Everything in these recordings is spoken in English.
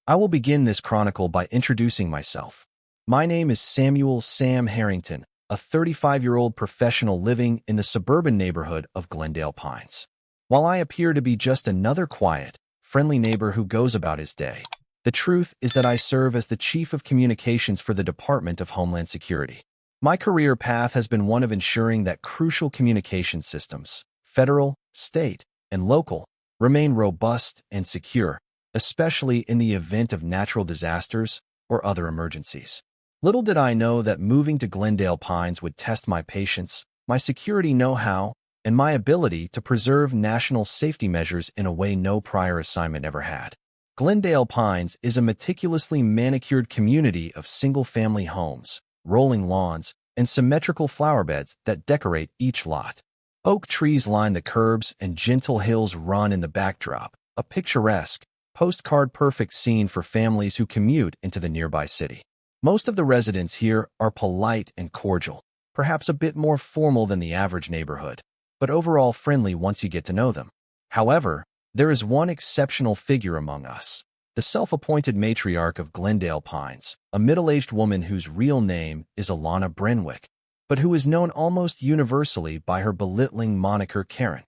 I will begin this chronicle by introducing myself. My name is Samuel Sam Harrington, a 35-year-old professional living in the suburban neighborhood of Glendale Pines. While I appear to be just another quiet, friendly neighbor who goes about his day, the truth is that I serve as the Chief of Communications for the Department of Homeland Security. My career path has been one of ensuring that crucial communication systems, federal, state, and local, remain robust and secure, especially in the event of natural disasters or other emergencies. Little did I know that moving to Glendale Pines would test my patience, my security know-how, and my ability to preserve national safety measures in a way no prior assignment ever had. Glendale Pines is a meticulously manicured community of single-family homes, rolling lawns, and symmetrical flower beds that decorate each lot. Oak trees line the curbs and gentle hills run in the backdrop, a picturesque, postcard-perfect scene for families who commute into the nearby city. Most of the residents here are polite and cordial, perhaps a bit more formal than the average neighborhood, but overall friendly once you get to know them. However, there is one exceptional figure among us, the self-appointed matriarch of Glendale Pines, a middle-aged woman whose real name is Alana Brenwick, but who is known almost universally by her belittling moniker Karen.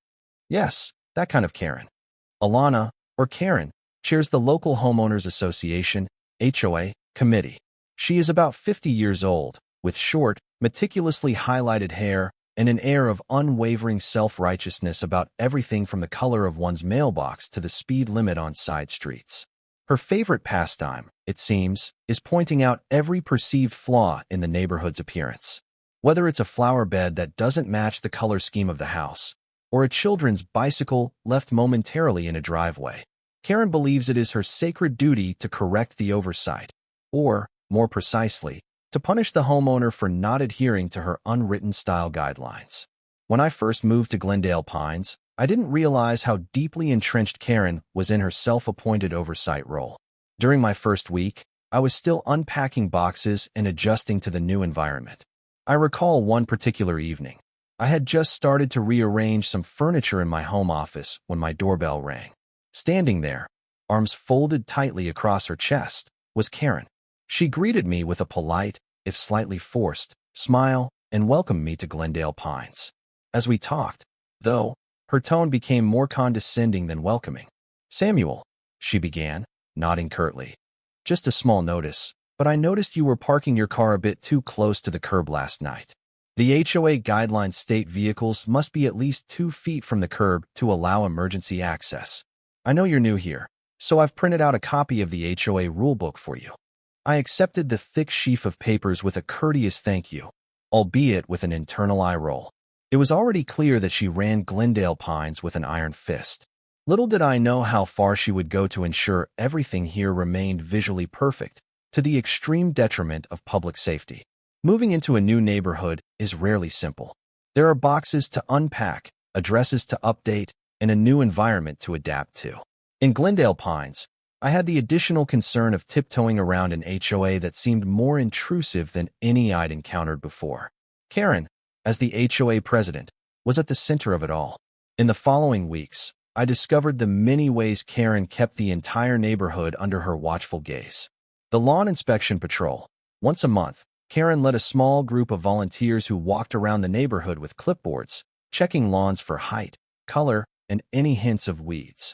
Yes, that kind of Karen. Alana, or Karen, chairs the local Homeowners Association, HOA, committee. She is about 50 years old, with short, meticulously highlighted hair and an air of unwavering self-righteousness about everything from the color of one's mailbox to the speed limit on side streets. Her favorite pastime, it seems, is pointing out every perceived flaw in the neighborhood's appearance. Whether it's a flower bed that doesn't match the color scheme of the house, or a children's bicycle left momentarily in a driveway, Karen believes it is her sacred duty to correct the oversight, or, more precisely, to punish the homeowner for not adhering to her unwritten style guidelines. When I first moved to Glendale Pines, I didn't realize how deeply entrenched Karen was in her self-appointed oversight role. During my first week, I was still unpacking boxes and adjusting to the new environment. I recall one particular evening. I had just started to rearrange some furniture in my home office when my doorbell rang. Standing there, arms folded tightly across her chest, was Karen. She greeted me with a polite, if slightly forced, smile and welcomed me to Glendale Pines. As we talked, though, her tone became more condescending than welcoming. "Samuel," she began, nodding curtly. "Just a small notice, but I noticed you were parking your car a bit too close to the curb last night. The HOA guidelines state vehicles must be at least 2 feet from the curb to allow emergency access. I know you're new here, so I've printed out a copy of the HOA rulebook for you." I accepted the thick sheaf of papers with a courteous thank you, albeit with an internal eye roll. It was already clear that she ran Glendale Pines with an iron fist. Little did I know how far she would go to ensure everything here remained visually perfect, to the extreme detriment of public safety. Moving into a new neighborhood is rarely simple. There are boxes to unpack, addresses to update, and a new environment to adapt to. In Glendale Pines, I had the additional concern of tiptoeing around an HOA that seemed more intrusive than any I'd encountered before. Karen, as the HOA president, was at the center of it all. In the following weeks, I discovered the many ways Karen kept the entire neighborhood under her watchful gaze. The lawn inspection patrol. Once a month, Karen led a small group of volunteers who walked around the neighborhood with clipboards, checking lawns for height, color, and any hints of weeds.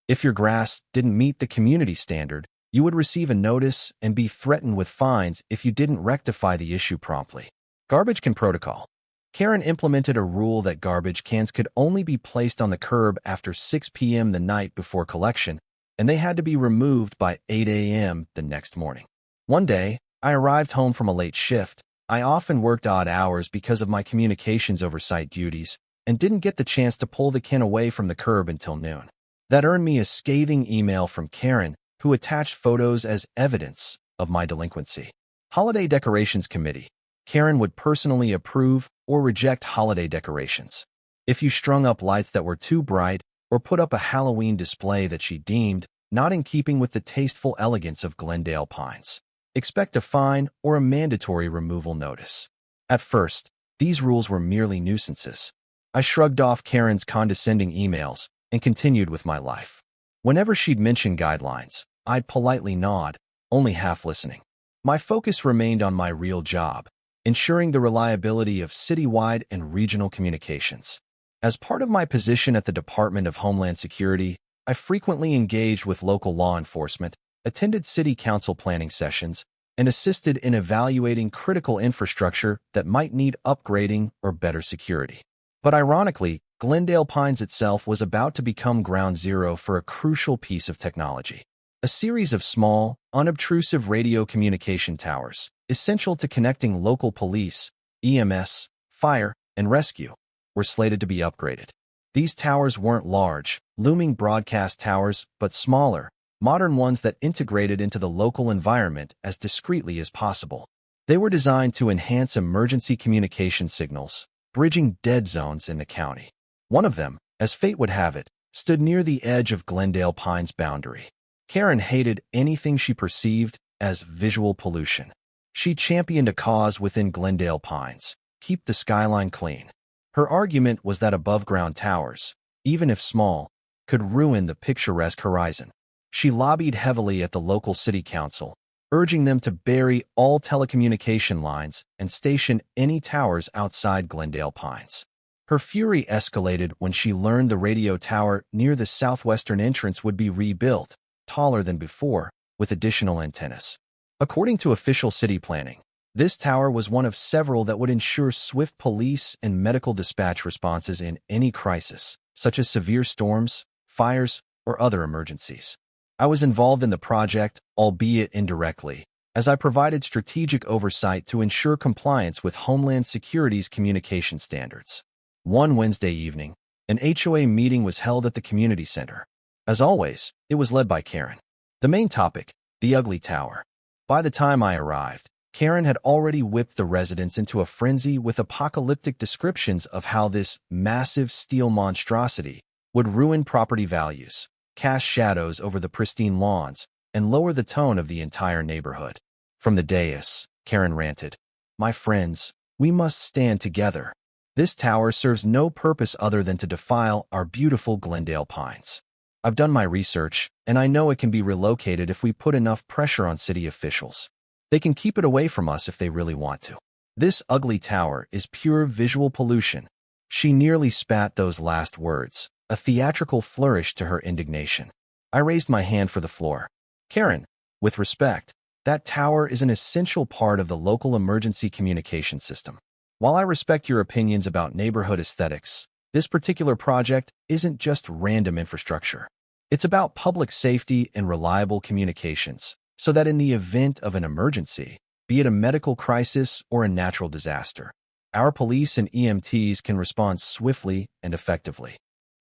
If your grass didn't meet the community standard, you would receive a notice and be threatened with fines if you didn't rectify the issue promptly. Garbage can protocol. Karen implemented a rule that garbage cans could only be placed on the curb after 6 p.m. the night before collection, and they had to be removed by 8 a.m. the next morning. One day, I arrived home from a late shift. I often worked odd hours because of my communications oversight duties and didn't get the chance to pull the can away from the curb until noon. That earned me a scathing email from Karen, who attached photos as evidence of my delinquency. Holiday Decorations Committee. Karen would personally approve or reject holiday decorations. If you strung up lights that were too bright or put up a Halloween display that she deemed not in keeping with the tasteful elegance of Glendale Pines, expect a fine or a mandatory removal notice. At first, these rules were merely nuisances. I shrugged off Karen's condescending emails and continued with my life. Whenever she'd mention guidelines, I'd politely nod, only half listening. My focus remained on my real job, ensuring the reliability of citywide and regional communications. As part of my position at the Department of Homeland Security, I frequently engaged with local law enforcement, attended city council planning sessions, and assisted in evaluating critical infrastructure that might need upgrading or better security. But ironically, Glendale Pines itself was about to become ground zero for a crucial piece of technology. A series of small, unobtrusive radio communication towers, essential to connecting local police, EMS, fire, and rescue, were slated to be upgraded. These towers weren't large, looming broadcast towers, but smaller, modern ones that integrated into the local environment as discreetly as possible. They were designed to enhance emergency communication signals, bridging dead zones in the county. One of them, as fate would have it, stood near the edge of Glendale Pines' boundary. Karen hated anything she perceived as visual pollution. She championed a cause within Glendale Pines: keep the skyline clean. Her argument was that above-ground towers, even if small, could ruin the picturesque horizon. She lobbied heavily at the local city council, urging them to bury all telecommunication lines and station any towers outside Glendale Pines. Her fury escalated when she learned the radio tower near the southwestern entrance would be rebuilt, taller than before, with additional antennas. According to official city planning, this tower was one of several that would ensure swift police and medical dispatch responses in any crisis, such as severe storms, fires, or other emergencies. I was involved in the project, albeit indirectly, as I provided strategic oversight to ensure compliance with Homeland Security's communication standards. One Wednesday evening, an HOA meeting was held at the community center. As always, it was led by Karen. The main topic, the ugly tower. By the time I arrived, Karen had already whipped the residents into a frenzy with apocalyptic descriptions of how this massive steel monstrosity would ruin property values, cast shadows over the pristine lawns, and lower the tone of the entire neighborhood. From the dais, Karen ranted, "My friends, we must stand together. This tower serves no purpose other than to defile our beautiful Glendale Pines. I've done my research, and I know it can be relocated if we put enough pressure on city officials. They can keep it away from us if they really want to. This ugly tower is pure visual pollution." She nearly spat those last words, a theatrical flourish to her indignation. I raised my hand for the floor. "Karen, with respect, that tower is an essential part of the local emergency communication system. While I respect your opinions about neighborhood aesthetics, this particular project isn't just random infrastructure. It's about public safety and reliable communications, so that in the event of an emergency, be it a medical crisis or a natural disaster, our police and EMTs can respond swiftly and effectively."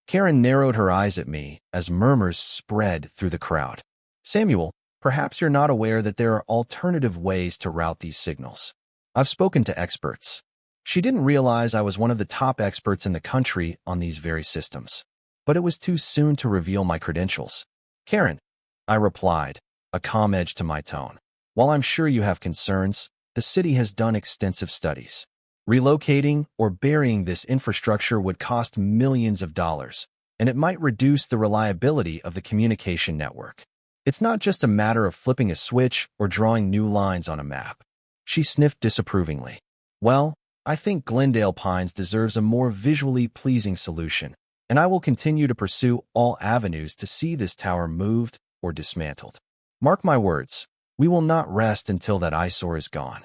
Karen narrowed her eyes at me as murmurs spread through the crowd. "Samuel, perhaps you're not aware that there are alternative ways to route these signals. I've spoken to experts." She didn't realize I was one of the top experts in the country on these very systems. But it was too soon to reveal my credentials. "Karen," I replied, a calm edge to my tone, "while I'm sure you have concerns, the city has done extensive studies. Relocating or burying this infrastructure would cost millions of dollars, and it might reduce the reliability of the communication network. It's not just a matter of flipping a switch or drawing new lines on a map." She sniffed disapprovingly. "Well, I think Glendale Pines deserves a more visually pleasing solution, and I will continue to pursue all avenues to see this tower moved or dismantled. Mark my words, we will not rest until that eyesore is gone."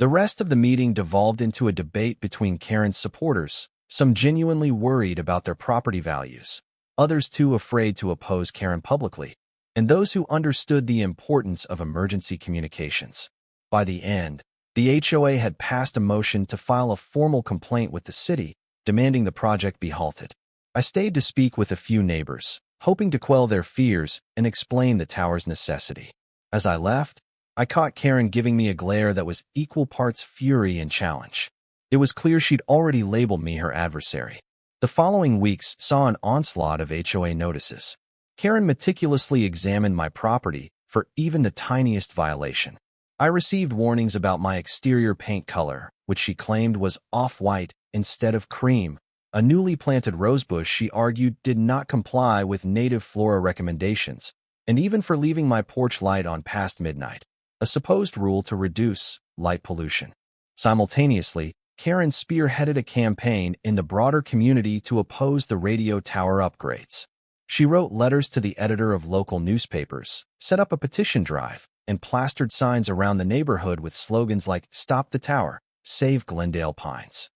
The rest of the meeting devolved into a debate between Karen's supporters, some genuinely worried about their property values, others too afraid to oppose Karen publicly, and those who understood the importance of emergency communications. By the end, the HOA had passed a motion to file a formal complaint with the city, demanding the project be halted. I stayed to speak with a few neighbors, hoping to quell their fears and explain the tower's necessity. As I left, I caught Karen giving me a glare that was equal parts fury and challenge. It was clear she'd already labeled me her adversary. The following weeks saw an onslaught of HOA notices. Karen meticulously examined my property for even the tiniest violation. I received warnings about my exterior paint color, which she claimed was off-white instead of cream. A newly planted rosebush she argued did not comply with native flora recommendations, and even for leaving my porch light on past midnight, a supposed rule to reduce light pollution. Simultaneously, Karen spearheaded a campaign in the broader community to oppose the radio tower upgrades. She wrote letters to the editor of local newspapers, set up a petition drive, and plastered signs around the neighborhood with slogans like "Stop the Tower, Save Glendale Pines."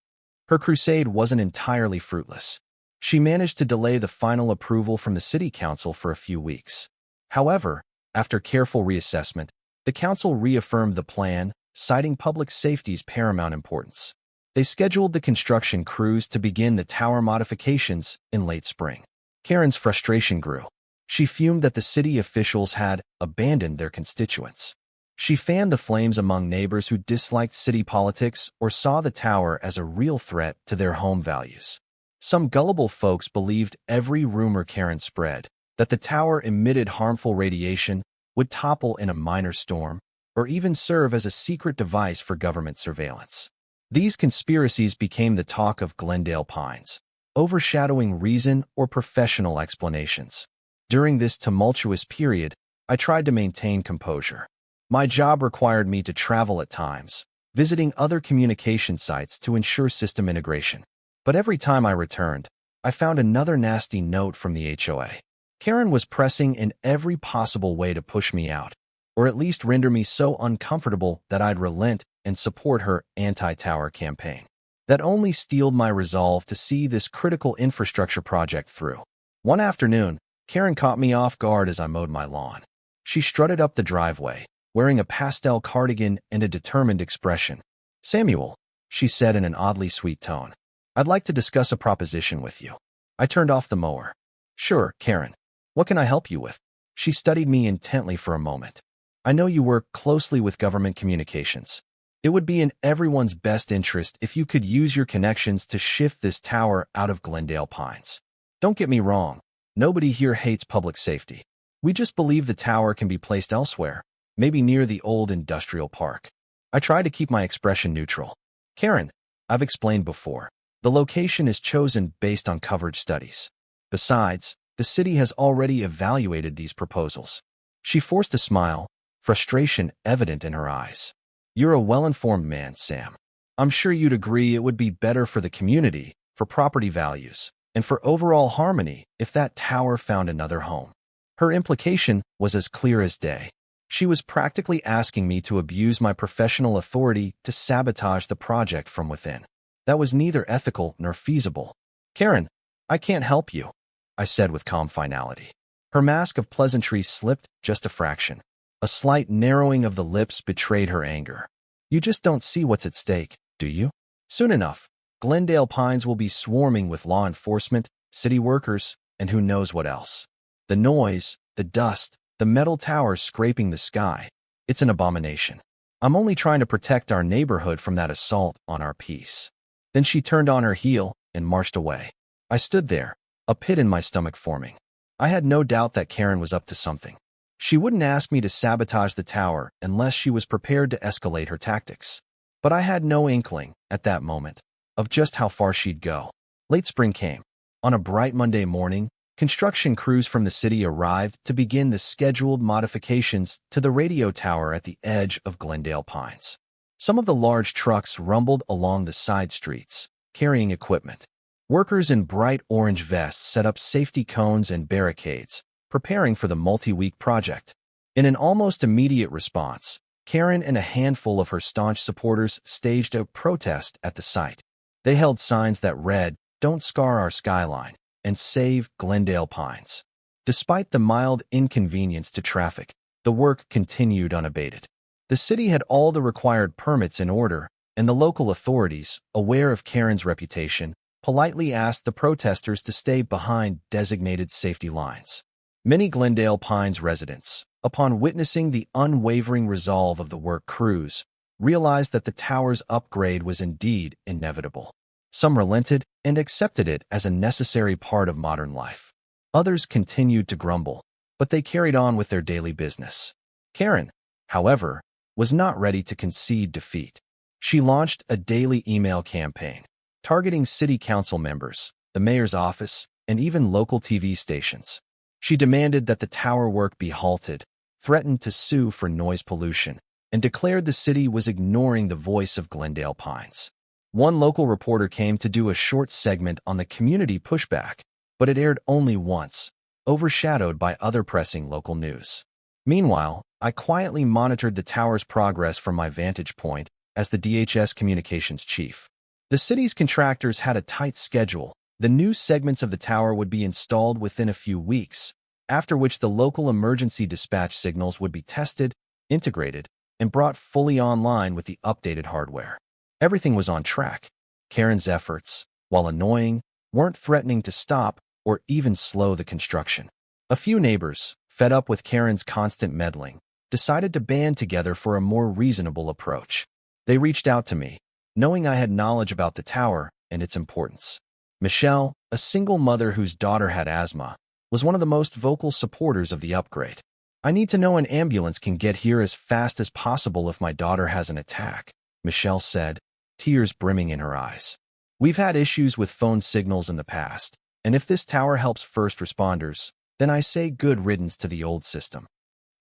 Her crusade wasn't entirely fruitless. She managed to delay the final approval from the city council for a few weeks. However, after careful reassessment, the council reaffirmed the plan, citing public safety's paramount importance. They scheduled the construction crews to begin the tower modifications in late spring. Karen's frustration grew. She fumed that the city officials had abandoned their constituents. She fanned the flames among neighbors who disliked city politics or saw the tower as a real threat to their home values. Some gullible folks believed every rumor Karen spread, that the tower emitted harmful radiation, would topple in a minor storm, or even serve as a secret device for government surveillance. These conspiracies became the talk of Glendale Pines, overshadowing reason or professional explanations. During this tumultuous period, I tried to maintain composure. My job required me to travel at times, visiting other communication sites to ensure system integration. But every time I returned, I found another nasty note from the HOA. Karen was pressing in every possible way to push me out, or at least render me so uncomfortable that I'd relent and support her anti-tower campaign. That only steeled my resolve to see this critical infrastructure project through. One afternoon, Karen caught me off guard as I mowed my lawn. She strutted up the driveway, wearing a pastel cardigan and a determined expression. "Samuel," she said in an oddly sweet tone, "I'd like to discuss a proposition with you." I turned off the mower. "Sure, Karen. What can I help you with?" She studied me intently for a moment. "I know you work closely with government communications. It would be in everyone's best interest if you could use your connections to shift this tower out of Glendale Pines. Don't get me wrong. Nobody here hates public safety. We just believe the tower can be placed elsewhere, maybe near the old industrial park." I tried to keep my expression neutral. "Karen, I've explained before. The location is chosen based on coverage studies. Besides, the city has already evaluated these proposals." She forced a smile, frustration evident in her eyes. "You're a well-informed man, Sam. I'm sure you'd agree it would be better for the community, for property values, and for overall harmony if that tower found another home." Her implication was as clear as day. She was practically asking me to abuse my professional authority to sabotage the project from within. That was neither ethical nor feasible. "Karen, I can't help you," I said with calm finality. Her mask of pleasantry slipped just a fraction. A slight narrowing of the lips betrayed her anger. "You just don't see what's at stake, do you? Soon enough, Glendale Pines will be swarming with law enforcement, city workers, and who knows what else. The noise, the dust, the metal towers scraping the sky. It's an abomination. I'm only trying to protect our neighborhood from that assault on our peace." Then she turned on her heel and marched away. I stood there, a pit in my stomach forming. I had no doubt that Karen was up to something. She wouldn't ask me to sabotage the tower unless she was prepared to escalate her tactics. But I had no inkling, at that moment, of just how far she'd go. Late spring came. On a bright Monday morning, construction crews from the city arrived to begin the scheduled modifications to the radio tower at the edge of Glendale Pines. Some of the large trucks rumbled along the side streets, carrying equipment. Workers in bright orange vests set up safety cones and barricades, preparing for the multi-week project. In an almost immediate response, Karen and a handful of her staunch supporters staged a protest at the site. They held signs that read, "Don't scar our skyline," and "Save Glendale Pines." Despite the mild inconvenience to traffic, the work continued unabated. The city had all the required permits in order, and the local authorities, aware of Karen's reputation, politely asked the protesters to stay behind designated safety lines. Many Glendale Pines residents, upon witnessing the unwavering resolve of the work crews, realized that the tower's upgrade was indeed inevitable. Some relented and accepted it as a necessary part of modern life. Others continued to grumble, but they carried on with their daily business. Karen, however, was not ready to concede defeat. She launched a daily email campaign, targeting city council members, the mayor's office, and even local TV stations. She demanded that the tower work be halted, threatened to sue for noise pollution, and declared the city was ignoring the voice of Glendale Pines. One local reporter came to do a short segment on the community pushback, but it aired only once, overshadowed by other pressing local news. Meanwhile, I quietly monitored the tower's progress from my vantage point as the DHS communications chief. The city's contractors had a tight schedule. The new segments of the tower would be installed within a few weeks, after which the local emergency dispatch signals would be tested, integrated, and brought fully online with the updated hardware. Everything was on track. Karen's efforts, while annoying, weren't threatening to stop or even slow the construction. A few neighbors, fed up with Karen's constant meddling, decided to band together for a more reasonable approach. They reached out to me, knowing I had knowledge about the tower and its importance. Michelle, a single mother whose daughter had asthma, was one of the most vocal supporters of the upgrade. "I need to know an ambulance can get here as fast as possible if my daughter has an attack," Michelle said, tears brimming in her eyes. "We've had issues with phone signals in the past, and if this tower helps first responders, then I say good riddance to the old system."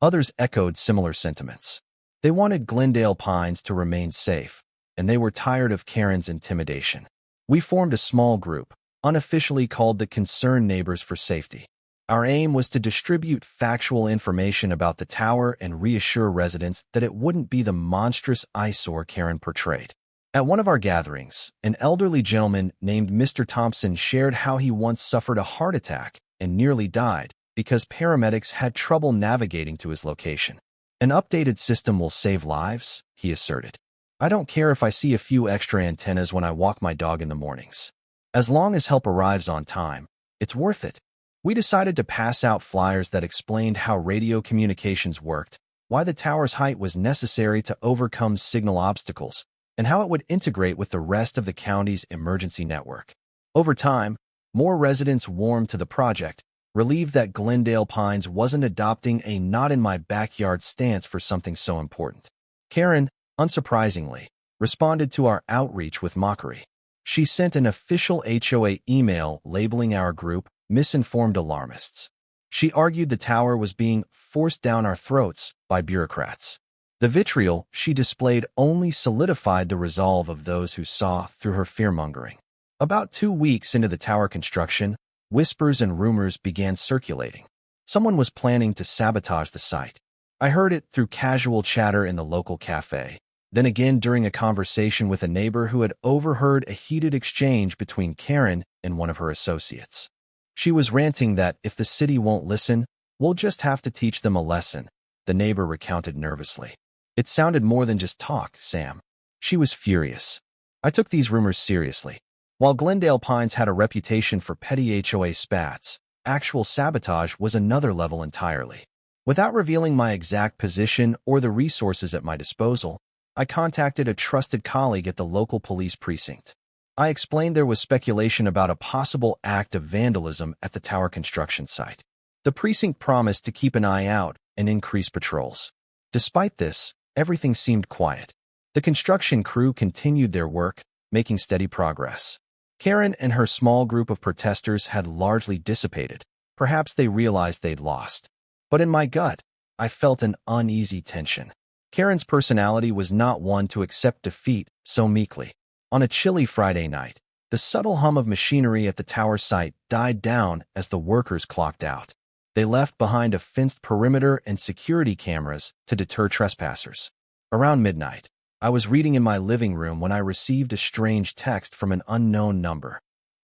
Others echoed similar sentiments. They wanted Glendale Pines to remain safe, and they were tired of Karen's intimidation. We formed a small group, unofficially called the Concerned Neighbors for Safety. Our aim was to distribute factual information about the tower and reassure residents that it wouldn't be the monstrous eyesore Karen portrayed. At one of our gatherings, an elderly gentleman named Mr. Thompson shared how he once suffered a heart attack and nearly died because paramedics had trouble navigating to his location. "An updated system will save lives," he asserted. "I don't care if I see a few extra antennas when I walk my dog in the mornings. As long as help arrives on time, it's worth it." We decided to pass out flyers that explained how radio communications worked, why the tower's height was necessary to overcome signal obstacles, and how it would integrate with the rest of the county's emergency network. Over time, more residents warmed to the project, relieved that Glendale Pines wasn't adopting a not-in-my-backyard stance for something so important. Karen, unsurprisingly, responded to our outreach with mockery. She sent an official HOA email labeling our group misinformed alarmists. She argued the tower was being forced down our throats by bureaucrats. The vitriol she displayed only solidified the resolve of those who saw through her fear-mongering. About 2 weeks into the tower construction, whispers and rumors began circulating. Someone was planning to sabotage the site. I heard it through casual chatter in the local cafe, then again during a conversation with a neighbor who had overheard a heated exchange between Karen and one of her associates. She was ranting that if the city won't listen, we'll just have to teach them a lesson, the neighbor recounted nervously. "It sounded more than just talk, Sam." She was furious. I took these rumors seriously. While Glendale Pines had a reputation for petty HOA spats, actual sabotage was another level entirely. Without revealing my exact position or the resources at my disposal, I contacted a trusted colleague at the local police precinct. I explained there was speculation about a possible act of vandalism at the tower construction site. The precinct promised to keep an eye out and increase patrols. Despite this, everything seemed quiet. The construction crew continued their work, making steady progress. Karen and her small group of protesters had largely dissipated. Perhaps they realized they'd lost. But in my gut, I felt an uneasy tension. Karen's personality was not one to accept defeat so meekly. On a chilly Friday night, the subtle hum of machinery at the tower site died down as the workers clocked out. They left behind a fenced perimeter and security cameras to deter trespassers. Around midnight, I was reading in my living room when I received a strange text from an unknown number.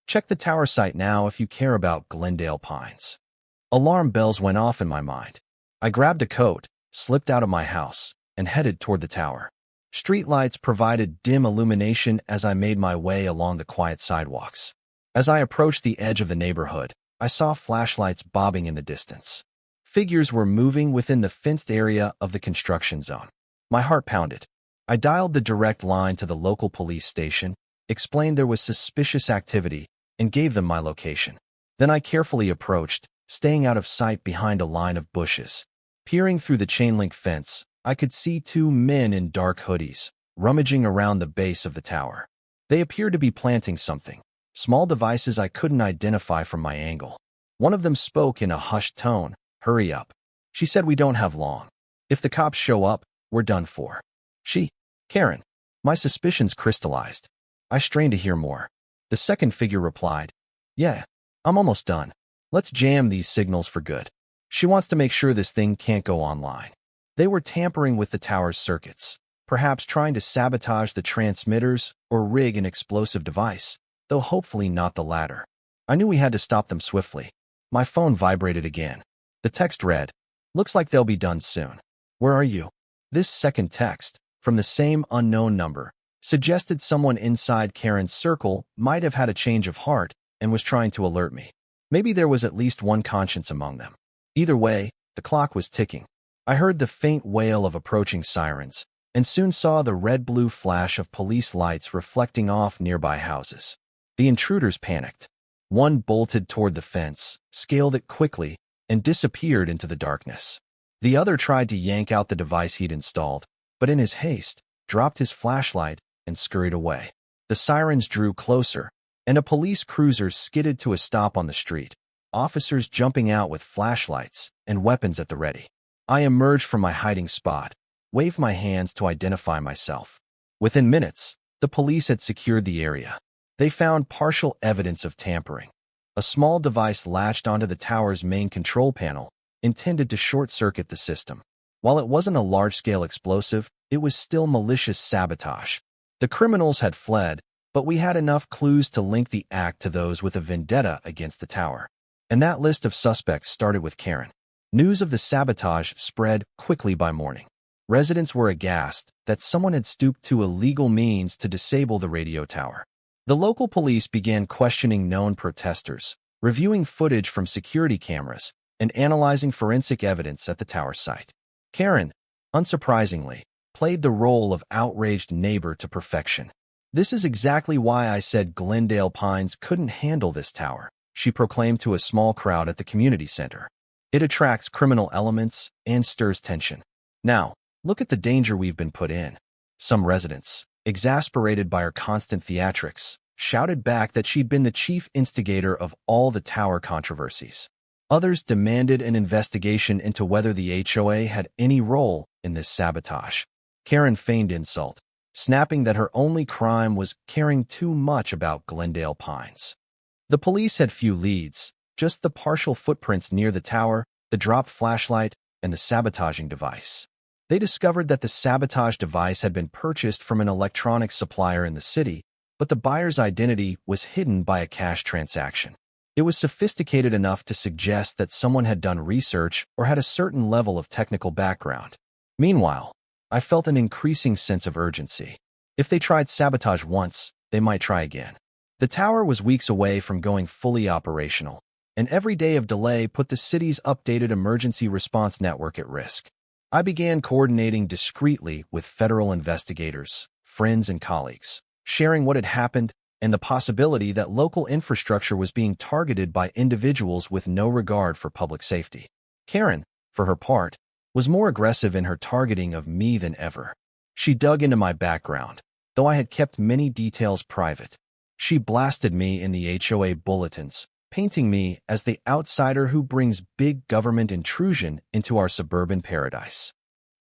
"Check the tower site now if you care about Glendale Pines." Alarm bells went off in my mind. I grabbed a coat, slipped out of my house, and headed toward the tower. Streetlights provided dim illumination as I made my way along the quiet sidewalks. As I approached the edge of the neighborhood, I saw flashlights bobbing in the distance. Figures were moving within the fenced area of the construction zone. My heart pounded. I dialed the direct line to the local police station, explained there was suspicious activity, and gave them my location. Then I carefully approached, staying out of sight behind a line of bushes. Peering through the chain-link fence, I could see 2 men in dark hoodies, rummaging around the base of the tower. They appeared to be planting something, small devices I couldn't identify from my angle. One of them spoke in a hushed tone. "Hurry up." She said, "We don't have long. If the cops show up, we're done for." Karen. My suspicions crystallized. I strained to hear more. The second figure replied, "Yeah, I'm almost done. Let's jam these signals for good. She wants to make sure this thing can't go online." They were tampering with the tower's circuits, perhaps trying to sabotage the transmitters or rig an explosive device, though hopefully not the latter. I knew we had to stop them swiftly. My phone vibrated again. The text read, "Looks like they'll be done soon. Where are you?" This second text, from the same unknown number, suggested someone inside Karen's circle might have had a change of heart and was trying to alert me. Maybe there was at least one conscience among them. Either way, the clock was ticking. I heard the faint wail of approaching sirens, and soon saw the red-blue flash of police lights reflecting off nearby houses. The intruders panicked. One bolted toward the fence, scaled it quickly, and disappeared into the darkness. The other tried to yank out the device he'd installed, but in his haste, dropped his flashlight and scurried away. The sirens drew closer, and a police cruiser skidded to a stop on the street, officers jumping out with flashlights and weapons at the ready. I emerged from my hiding spot, waved my hands to identify myself. Within minutes, the police had secured the area. They found partial evidence of tampering. A small device latched onto the tower's main control panel, intended to short-circuit the system. While it wasn't a large-scale explosive, it was still malicious sabotage. The criminals had fled, but we had enough clues to link the act to those with a vendetta against the tower. And that list of suspects started with Karen. News of the sabotage spread quickly by morning. Residents were aghast that someone had stooped to illegal means to disable the radio tower. The local police began questioning known protesters, reviewing footage from security cameras, and analyzing forensic evidence at the tower site. Karen, unsurprisingly, played the role of outraged neighbor to perfection. "This is exactly why I said Glendale Pines couldn't handle this tower," she proclaimed to a small crowd at the community center. "It attracts criminal elements and stirs tension. Now, look at the danger we've been put in." Some residents, exasperated by her constant theatrics, shouted back that she'd been the chief instigator of all the tower controversies. Others demanded an investigation into whether the HOA had any role in this sabotage. Karen feigned insult, snapping that her only crime was caring too much about Glendale Pines. The police had few leads, just the partial footprints near the tower, the dropped flashlight, and the sabotaging device. They discovered that the sabotage device had been purchased from an electronics supplier in the city, but the buyer's identity was hidden by a cash transaction. It was sophisticated enough to suggest that someone had done research or had a certain level of technical background. Meanwhile, I felt an increasing sense of urgency. If they tried sabotage once, they might try again. The tower was weeks away from going fully operational, and every day of delay put the city's updated emergency response network at risk. I began coordinating discreetly with federal investigators, friends, and colleagues, sharing what had happened and the possibility that local infrastructure was being targeted by individuals with no regard for public safety. Karen, for her part, was more aggressive in her targeting of me than ever. She dug into my background, though I had kept many details private. She blasted me in the HOA bulletins, painting me as the outsider who brings big government intrusion into our suburban paradise.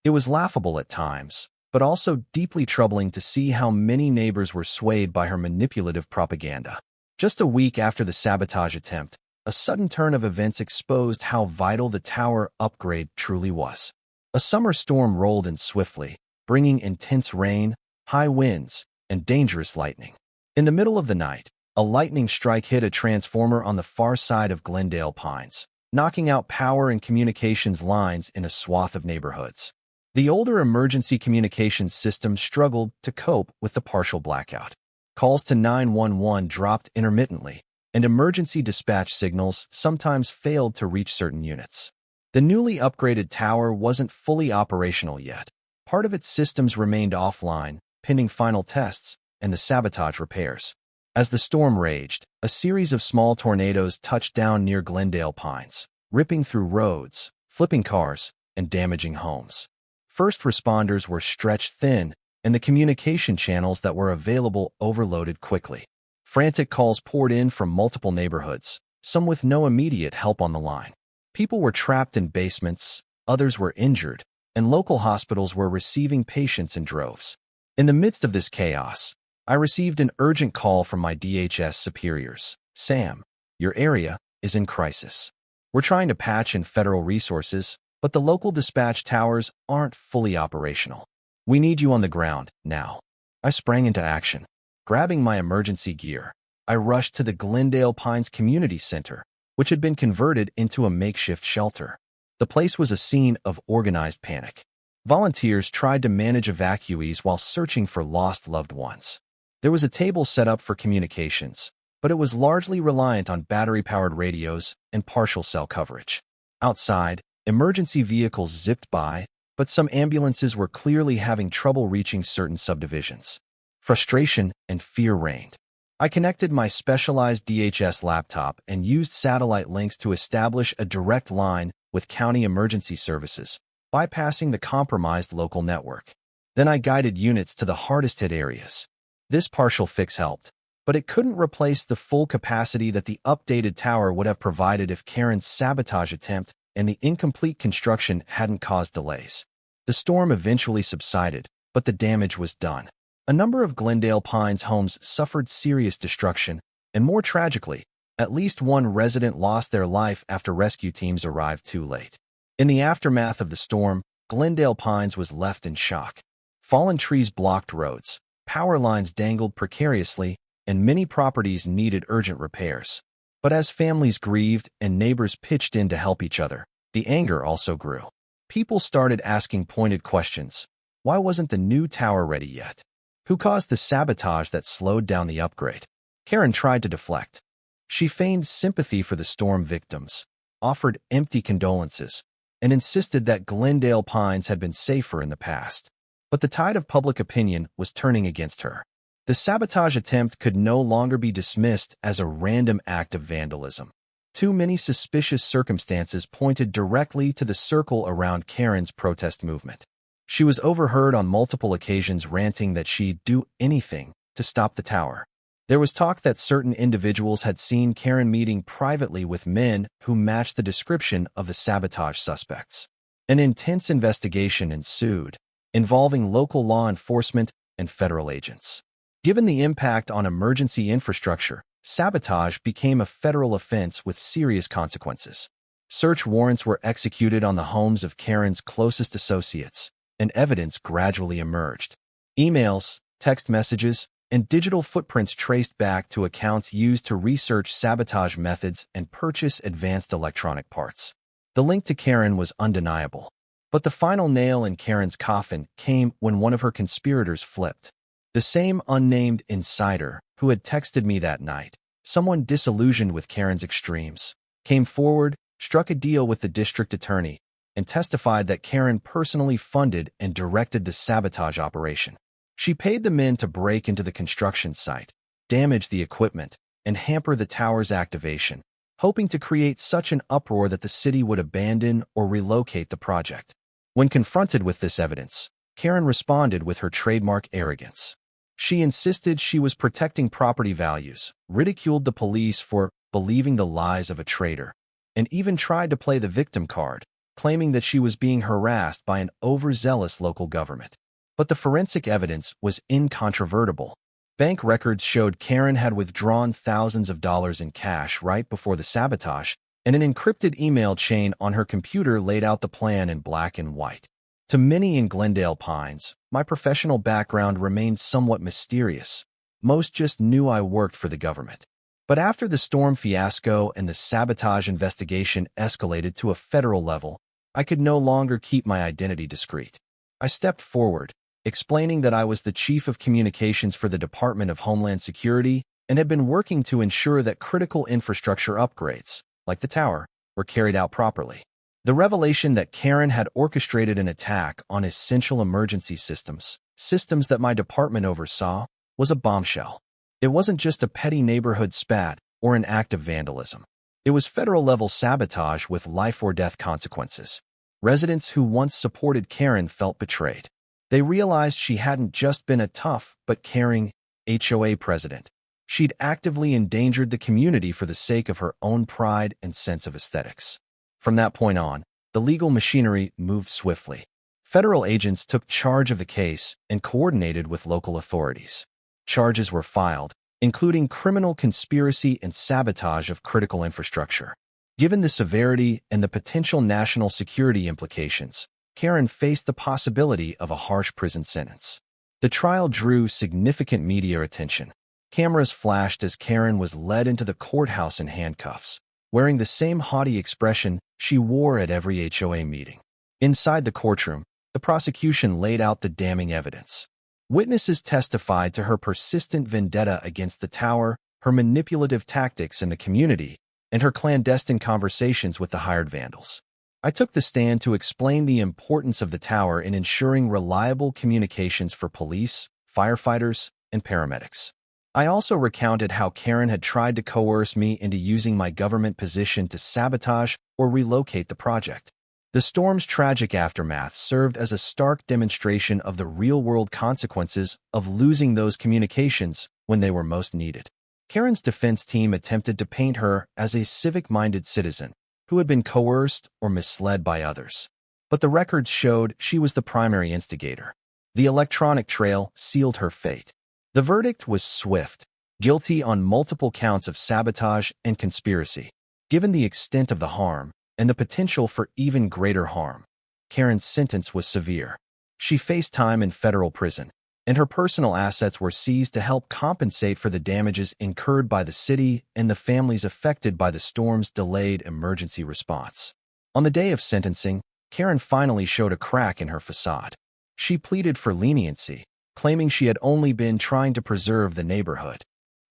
It was laughable at times, but also deeply troubling to see how many neighbors were swayed by her manipulative propaganda. Just a week after the sabotage attempt, a sudden turn of events exposed how vital the tower upgrade truly was. A summer storm rolled in swiftly, bringing intense rain, high winds, and dangerous lightning. In the middle of the night, a lightning strike hit a transformer on the far side of Glendale Pines, knocking out power and communications lines in a swath of neighborhoods. The older emergency communications system struggled to cope with the partial blackout. Calls to 911 dropped intermittently, and emergency dispatch signals sometimes failed to reach certain units. The newly upgraded tower wasn't fully operational yet. Part of its systems remained offline, pending final tests and the sabotage repairs. As the storm raged, a series of small tornadoes touched down near Glendale Pines, ripping through roads, flipping cars, and damaging homes. First responders were stretched thin, and the communication channels that were available overloaded quickly. Frantic calls poured in from multiple neighborhoods, some with no immediate help on the line. People were trapped in basements, others were injured, and local hospitals were receiving patients in droves. In the midst of this chaos, I received an urgent call from my DHS superiors. "Sam, your area is in crisis. We're trying to patch in federal resources, but the local dispatch towers aren't fully operational. We need you on the ground now." I sprang into action. Grabbing my emergency gear, I rushed to the Glendale Pines Community Center, which had been converted into a makeshift shelter. The place was a scene of organized panic. Volunteers tried to manage evacuees while searching for lost loved ones. There was a table set up for communications, but it was largely reliant on battery-powered radios and partial cell coverage. Outside, emergency vehicles zipped by, but some ambulances were clearly having trouble reaching certain subdivisions. Frustration and fear reigned. I connected my specialized DHS laptop and used satellite links to establish a direct line with county emergency services, bypassing the compromised local network. Then I guided units to the hardest-hit areas. This partial fix helped, but it couldn't replace the full capacity that the updated tower would have provided if Karen's sabotage attempt and the incomplete construction hadn't caused delays. The storm eventually subsided, but the damage was done. A number of Glendale Pines homes suffered serious destruction, and more tragically, at least one resident lost their life after rescue teams arrived too late. In the aftermath of the storm, Glendale Pines was left in shock. Fallen trees blocked roads, power lines dangled precariously, and many properties needed urgent repairs. But as families grieved and neighbors pitched in to help each other, the anger also grew. People started asking pointed questions. Why wasn't the new tower ready yet? Who caused the sabotage that slowed down the upgrade? Karen tried to deflect. She feigned sympathy for the storm victims, offered empty condolences, and insisted that Glendale Pines had been safer in the past. But the tide of public opinion was turning against her. The sabotage attempt could no longer be dismissed as a random act of vandalism. Too many suspicious circumstances pointed directly to the circle around Karen's protest movement. She was overheard on multiple occasions ranting that she'd do anything to stop the tower. There was talk that certain individuals had seen Karen meeting privately with men who matched the description of the sabotage suspects. An intense investigation ensued, involving local law enforcement and federal agents. Given the impact on emergency infrastructure, sabotage became a federal offense with serious consequences. Search warrants were executed on the homes of Karen's closest associates, and evidence gradually emerged. Emails, text messages, and digital footprints traced back to accounts used to research sabotage methods and purchase advanced electronic parts. The link to Karen was undeniable. But the final nail in Karen's coffin came when one of her conspirators flipped. The same unnamed insider who had texted me that night, someone disillusioned with Karen's extremes, came forward, struck a deal with the district attorney, and testified that Karen personally funded and directed the sabotage operation. She paid the men to break into the construction site, damage the equipment, and hamper the tower's activation, hoping to create such an uproar that the city would abandon or relocate the project. When confronted with this evidence, Karen responded with her trademark arrogance. She insisted she was protecting property values, ridiculed the police for believing the lies of a traitor, and even tried to play the victim card, claiming that she was being harassed by an overzealous local government. But the forensic evidence was incontrovertible. Bank records showed Karen had withdrawn thousands of dollars in cash right before the sabotage, and an encrypted email chain on her computer laid out the plan in black and white. To many in Glendale Pines, my professional background remained somewhat mysterious. Most just knew I worked for the government. But after the storm fiasco and the sabotage investigation escalated to a federal level, I could no longer keep my identity discreet. I stepped forward, explaining that I was the chief of communications for the Department of Homeland Security and had been working to ensure that critical infrastructure upgrades, like the tower, were carried out properly. The revelation that Karen had orchestrated an attack on essential emergency systems that my department oversaw, was a bombshell. It wasn't just a petty neighborhood spat or an act of vandalism. It was federal-level sabotage with life-or-death consequences. Residents who once supported Karen felt betrayed. They realized she hadn't just been a tough but caring HOA president. She'd actively endangered the community for the sake of her own pride and sense of aesthetics. From that point on, the legal machinery moved swiftly. Federal agents took charge of the case and coordinated with local authorities. Charges were filed, including criminal conspiracy and sabotage of critical infrastructure. Given the severity and the potential national security implications, Karen faced the possibility of a harsh prison sentence. The trial drew significant media attention. Cameras flashed as Karen was led into the courthouse in handcuffs, wearing the same haughty expression she wore at every HOA meeting. Inside the courtroom, the prosecution laid out the damning evidence. Witnesses testified to her persistent vendetta against the tower, her manipulative tactics in the community, and her clandestine conversations with the hired vandals. I took the stand to explain the importance of the tower in ensuring reliable communications for police, firefighters, and paramedics. I also recounted how Karen had tried to coerce me into using my government position to sabotage or relocate the project. The storm's tragic aftermath served as a stark demonstration of the real-world consequences of losing those communications when they were most needed. Karen's defense team attempted to paint her as a civic-minded citizen who had been coerced or misled by others. But the records showed she was the primary instigator. The electronic trail sealed her fate. The verdict was swift, guilty on multiple counts of sabotage and conspiracy. Given the extent of the harm and the potential for even greater harm, Karen's sentence was severe. She faced time in federal prison, and her personal assets were seized to help compensate for the damages incurred by the city and the families affected by the storm's delayed emergency response. On the day of sentencing, Karen finally showed a crack in her facade. She pleaded for leniency, claiming she had only been trying to preserve the neighborhood.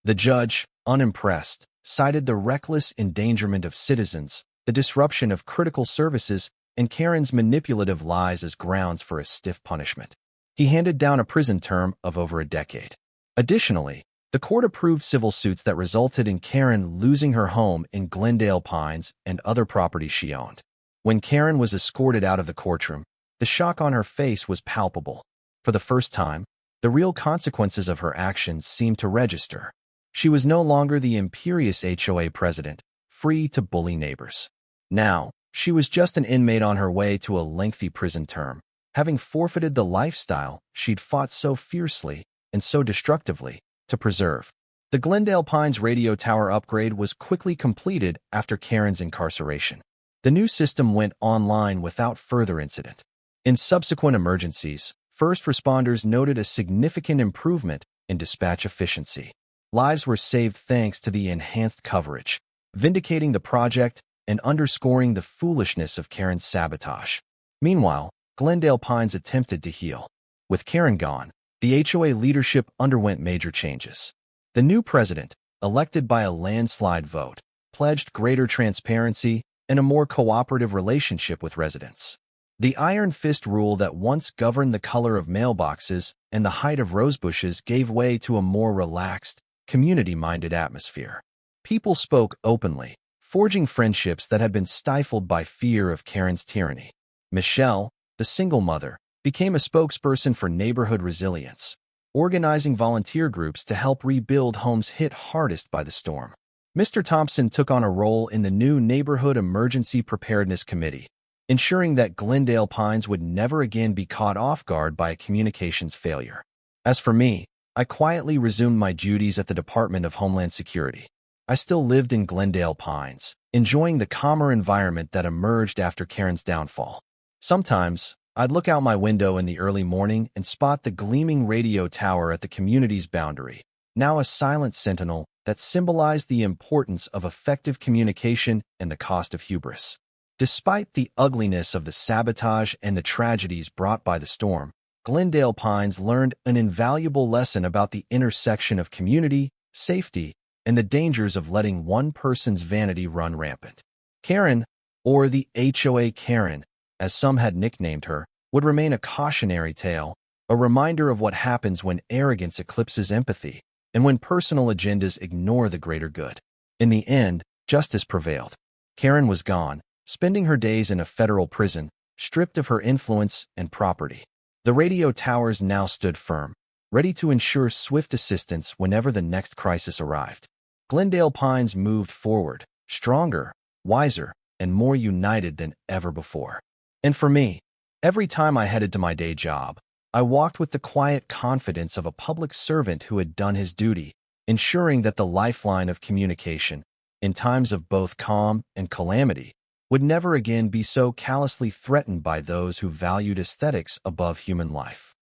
The judge, unimpressed, cited the reckless endangerment of citizens, the disruption of critical services, and Karen's manipulative lies as grounds for a stiff punishment. He handed down a prison term of over a decade. Additionally, the court approved civil suits that resulted in Karen losing her home in Glendale Pines and other properties she owned. When Karen was escorted out of the courtroom, the shock on her face was palpable. For the first time, the real consequences of her actions seemed to register. She was no longer the imperious HOA president, free to bully neighbors. Now, she was just an inmate on her way to a lengthy prison term, having forfeited the lifestyle she'd fought so fiercely and so destructively to preserve. The Glendale Pines radio tower upgrade was quickly completed after Karen's incarceration. The new system went online without further incident. In subsequent emergencies, first responders noted a significant improvement in dispatch efficiency. Lives were saved thanks to the enhanced coverage, vindicating the project and underscoring the foolishness of Karen's sabotage. Meanwhile, Glendale Pines attempted to heal. With Karen gone, the HOA leadership underwent major changes. The new president, elected by a landslide vote, pledged greater transparency and a more cooperative relationship with residents. The iron fist rule that once governed the color of mailboxes and the height of rosebushes gave way to a more relaxed, community-minded atmosphere. People spoke openly, forging friendships that had been stifled by fear of Karen's tyranny. Michelle, the single mother, became a spokesperson for neighborhood resilience, organizing volunteer groups to help rebuild homes hit hardest by the storm. Mr. Thompson took on a role in the new Neighborhood Emergency Preparedness Committee, ensuring that Glendale Pines would never again be caught off guard by a communications failure. As for me, I quietly resumed my duties at the Department of Homeland Security. I still lived in Glendale Pines, enjoying the calmer environment that emerged after Karen's downfall. Sometimes, I'd look out my window in the early morning and spot the gleaming radio tower at the community's boundary, now a silent sentinel that symbolized the importance of effective communication and the cost of hubris. Despite the ugliness of the sabotage and the tragedies brought by the storm, Glendale Pines learned an invaluable lesson about the intersection of community, safety, and the dangers of letting one person's vanity run rampant. Karen, or the HOA Karen, as some had nicknamed her, would remain a cautionary tale, a reminder of what happens when arrogance eclipses empathy, and when personal agendas ignore the greater good. In the end, justice prevailed. Karen was gone, spending her days in a federal prison, stripped of her influence and property. The radio towers now stood firm, ready to ensure swift assistance whenever the next crisis arrived. Glendale Pines moved forward, stronger, wiser, and more united than ever before. And for me, every time I headed to my day job, I walked with the quiet confidence of a public servant who had done his duty, ensuring that the lifeline of communication, in times of both calm and calamity, would never again be so callously threatened by those who valued aesthetics above human life.